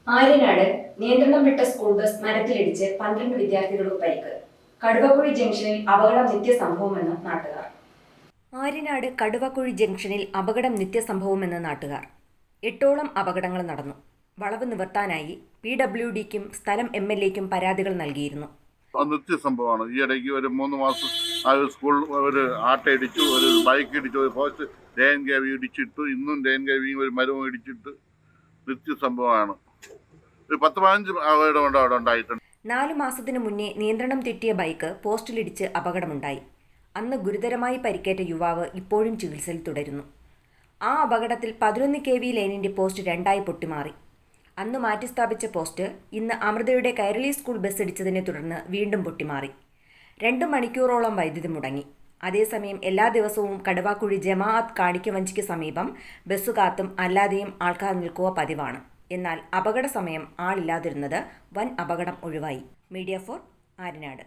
ആര്യനാട് നിയന്ത്രണം വിട്ട school bus മരത്തിലിടിച്ച് 12 വിദ്യാർത്ഥികൾക്ക് പരിക്ക്. കടുവക്കുഴി ജംഗ്ഷനിൽ അപകടം നിത്യസംഭവമെന്ന് നാട്ടുകാർ. ആര്യനാട് കടുവക്കുഴി ജംഗ്ഷനിൽ അപകടം നിത്യസംഭവമെന്ന് നാട്ടുകാർ. 8ഓളം അപകടങ്ങൾ നടന്നു. വളവ് നിവർത്താനായി PWDക്കും സ്ഥലം MLAക്കും പരാതികൾ നൽകിയിരുന്നു. നിത്യസംഭവമാണ്. ഈ ഇടയ്ക്ക് ഒരു 3 മാസം സ്കൂൾ ഒരു ആട്ട ഇടിച്ചു, ഒരു ബൈക്ക് ഇടിച്ചു, ഒരു പോസ്റ്റ് DNKV ഇടിച്ചിട്ടു. ഇന്നും DNKV ഒരു മരവും ഇടിച്ചിട്ട് നിത്യസംഭവമാണ്. 10-15 അപകടം അവിടെ ഉണ്ടായിട്ടുണ്ട്. 4 മാസത്തിനു മുന്നേ നിയന്ത്രണം തെറ്റിയ ബൈക്ക് പോസ്റ്റിലിടിച്ച് അപകടമുണ്ടായി. അന്ന് ഗുരുതരമായി പരിക്കേറ്റ യുവാവ് ഇപ്പോഴും ചികിത്സയിൽ തുടരുന്നു. ആ അപകടത്തിൽ 11 kV ലൈനിന്റെ പോസ്റ്റ് 2ആയി പൊട്ടിമാറി. അന്ന് മാറ്റിസ്ഥാപിച്ച പോസ്റ്റ് ഇന്ന് അമൃതയുടെ കൈരളി സ്കൂൾ ബസ് ഇടിച്ചതിനെ തുടർന്ന് വീണ്ടും പൊട്ടിമാറി. 2 മണിക്കൂറോളം വൈദ്യുതി മുടങ്ങി. അതേസമയം എല്ലാ ദിവസവും കടുവാക്കുഴി ജമാഅത്ത് കാണിക്കവഞ്ചിക്ക് സമീപം ബസ് കാത്തും അല്ലാതെയും ആൾക്കാർ നിൽക്കുക പതിവാണ്. എന്നാൽ അപകട സമയം ആളില്ലാതിരുന്നത് വൻ അപകടം ഒഴിവായി. മീഡിയ 4 ആര്യനാട്.